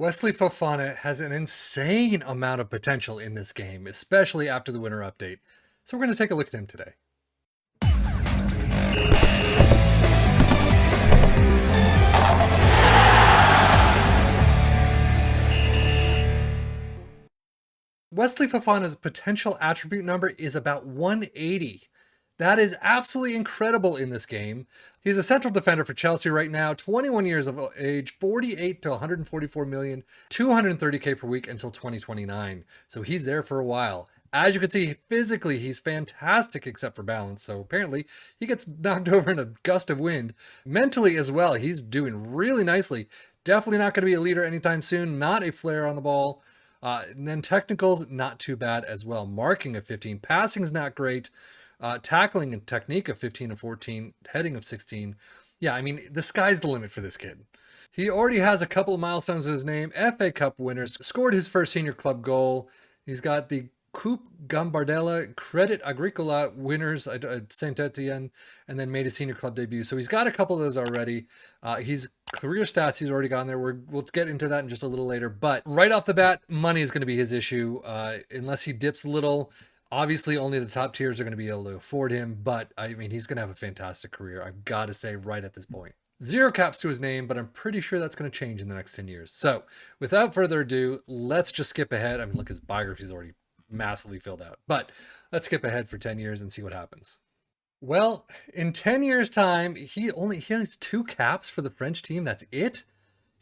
Wesley Fofana has an insane amount of potential in this game, especially after the winter update. So we're going to take a look at him today. Wesley Fofana's potential attribute number is about 180. That is absolutely incredible in this game. He's a central defender for Chelsea right now, 21 years of age, 48 to 144 million, 230K per week until 2029. So he's there for a while. As you can see, physically, he's fantastic except for balance. So apparently, he gets knocked over in a gust of wind. Mentally as well, he's doing really nicely. Definitely not going to be a leader anytime soon. Not a flair on the ball. And then technicals, not too bad as well. Marking of 15. Passing's not great. Tackling and technique of 15 and 14, heading of 16. Yeah, I mean, the sky's the limit for this kid. He already has a couple of milestones in his name. FA Cup winners, scored his first senior club goal. He's got the Coupe Gambardella Credit Agricola winners at Saint Etienne, and then made his senior club debut. So he's got a couple of those already. He's career stats he's already gotten there. We'll get into that in just a little later. But right off the bat, money is going to be his issue. Unless he dips a little, obviously only the top tiers are going to be able to afford him. But I mean, he's going to have a fantastic career, I've got to say right at this point. 0 caps to his name, but I'm pretty sure that's going to change in the next 10 years. So without further ado, let's just skip ahead. I mean, look, his biography's already massively filled out, but let's skip ahead for 10 years and see what happens. Well, in 10 years time, he has 2 caps for the French team. That's it.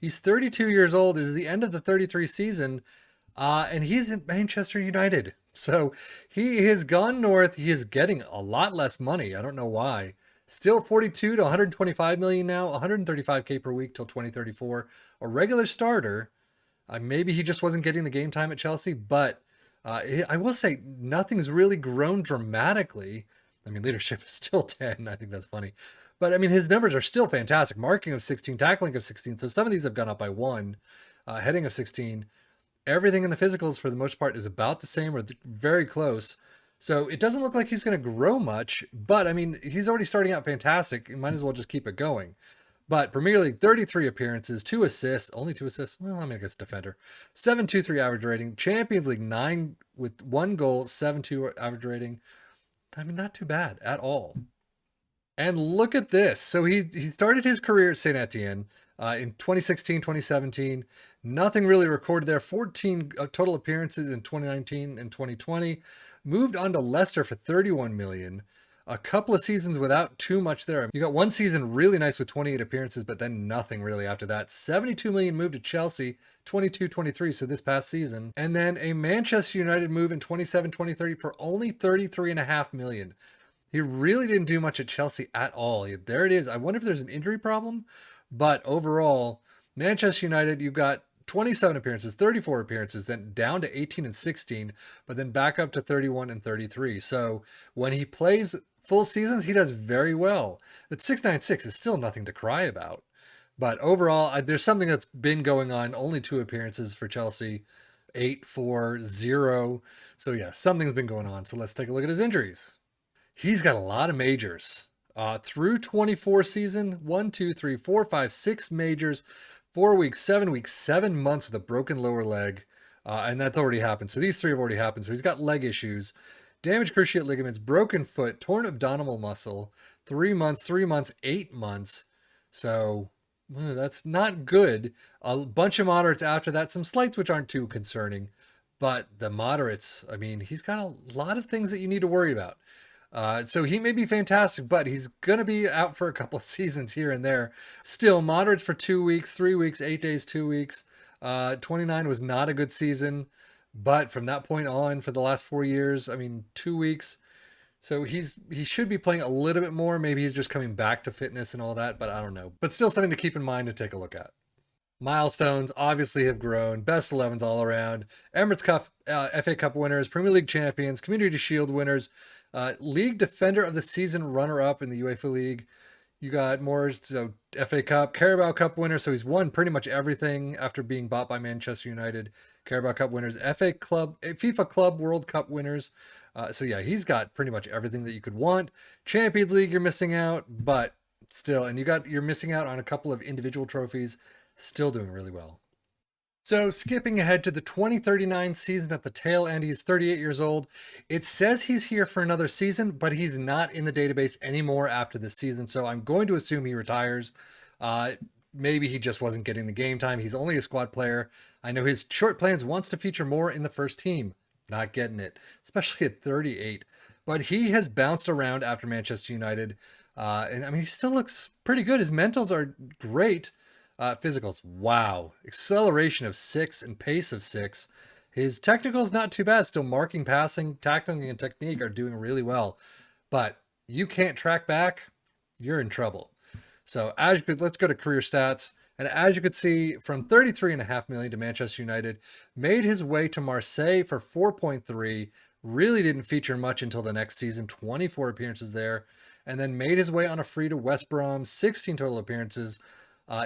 He's 32 years old. This is the end of the 33 season. And he's in Manchester United. So he has gone north. He is getting a lot less money. I don't know why. Still 42 to 125 million now, 135K per week till 2034. A regular starter. Maybe he just wasn't getting the game time at Chelsea, but I will say nothing's really grown dramatically. I mean, leadership is still 10. I think that's funny. But I mean, his numbers are still fantastic. Marking of 16, tackling of 16. So some of these have gone up by 1. Heading of 16. Everything in the physicals for the most part is about the same or very close. So it doesn't look like he's going to grow much. But I mean, he's already starting out fantastic. You might as well just keep it going. But Premier League, 33 appearances, 2 assists, only 2 assists. Well, I mean, I guess defender. 7.23 average rating. Champions League, 9 with 1 goal, 7.2 average rating. I mean, not too bad at all. And look at this. So he started his career at Saint Etienne in 2016, 2017. Nothing really recorded there. 14 total appearances in 2019 and 2020. Moved on to Leicester for 31 million. A couple of seasons without too much there. You got one season really nice with 28 appearances, but then nothing really after that. 72 million moved to Chelsea, 22-23, so this past season. And then a Manchester United move in 27-23 for only 33.5 million. He really didn't do much at Chelsea at all. There it is. I wonder if there's an injury problem, but overall, Manchester United, you've got 27 appearances, 34 appearances, then down to 18 and 16, but then back up to 31 and 33. So when he plays full seasons, he does very well. But 696 is still nothing to cry about. But overall, there's something that's been going on. Only 2 appearances for Chelsea, 8-4-0. So yeah, something's been going on. So let's take a look at his injuries. He's got a lot of majors. Through 24 season, 1, 2, 3, 4, 5, 6 majors, 4 weeks, 7 months with a broken lower leg. And that's already happened. So these 3 have already happened. So he's got leg issues. Damaged cruciate ligaments, broken foot, torn abdominal muscle, 3 months, 8 months. So that's not good. A bunch of moderates after that, some slights which aren't too concerning. But the moderates, I mean, he's got a lot of things that you need to worry about. So he may be fantastic, but he's going to be out for a couple of seasons here and there. Still, moderates for 2 weeks, 3 weeks, 8 days, 2 weeks. 29 was not a good season. But from that point on, for the last 4 years, I mean, 2 weeks. So he should be playing a little bit more. Maybe he's just coming back to fitness and all that, but I don't know. But still something to keep in mind and take a look at. Milestones obviously have grown. Best 11s all around. Emirates Cup, FA Cup winners, Premier League champions, Community Shield winners, League Defender of the Season runner-up in the UEFA League. You got more, so FA Cup, Carabao Cup winner. So he's won pretty much everything after being bought by Manchester United. Carabao Cup winners, FIFA Club World Cup winners. So yeah, he's got pretty much everything that you could want. Champions League, you're missing out, but still, and you're missing out on a couple of individual trophies. Still doing really well. So, skipping ahead to the 2039 season at the tail end, he's 38 years old. It says he's here for another season, but he's not in the database anymore after this season. So, I'm going to assume he retires. Uh, Maybe he just wasn't getting the game time. He's only a squad player. I know his short plans wants to feature more in the first team. Not getting it, especially at 38. But he has bounced around after Manchester United. And I mean, he still looks pretty good. His mentals are great. Physicals, wow. Acceleration of 6 and pace of 6. His technicals, not too bad. Still marking, passing, tackling, and technique are doing really well. But you can't track back, you're in trouble. So as you could, let's go to career stats. And as you could see, from 33.5 million to Manchester United, made his way to Marseille for 4.3. Really didn't feature much until the next season, 24 appearances there. And then made his way on a free to West Brom, 16 total appearances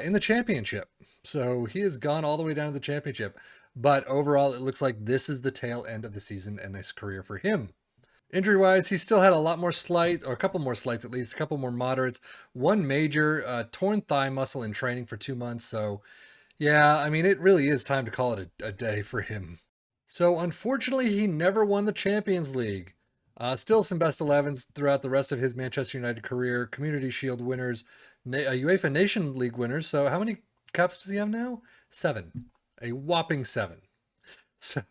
in the championship. So he has gone all the way down to the championship. But overall, it looks like this is the tail end of the season and his career for him. Injury-wise, he still had a lot more slight, or a couple more slights at least, a couple more moderates. One major torn thigh muscle in training for 2 months. So, yeah, I mean, it really is time to call it a day for him. So, unfortunately, he never won the Champions League. Still some best 11s throughout the rest of his Manchester United career. Community Shield winners, UEFA Nation League winners. So, how many cups does he have now? 7. A whopping 7. So,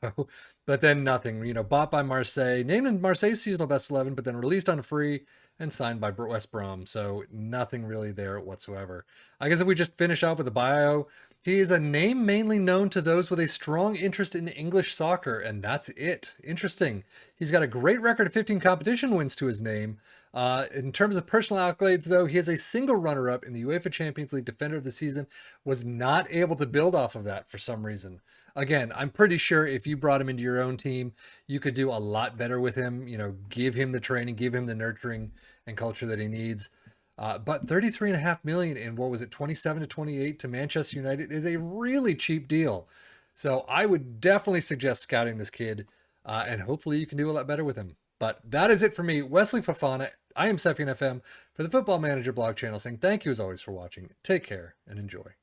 but then nothing, bought by Marseille, named in Marseille's seasonal best 11, but then released on a free and signed by West Brom. So nothing really there whatsoever. I guess if we just finish off with the bio, he is a name mainly known to those with a strong interest in English soccer, and that's it. Interesting. He's got a great record of 15 competition wins to his name. In terms of personal accolades, though, he is a single runner-up in the UEFA Champions League Defender of the Season, was not able to build off of that for some reason. Again, I'm pretty sure if you brought him into your own team, you could do a lot better with him, give him the training, give him the nurturing and culture that he needs. But 33.5 million in, what was it, 27 to 28 to Manchester United is a really cheap deal. So I would definitely suggest scouting this kid, and hopefully you can do a lot better with him. But that is it for me, Wesley Fofana. I am Sefian FM for the Football Manager blog channel, saying thank you as always for watching. Take care and enjoy.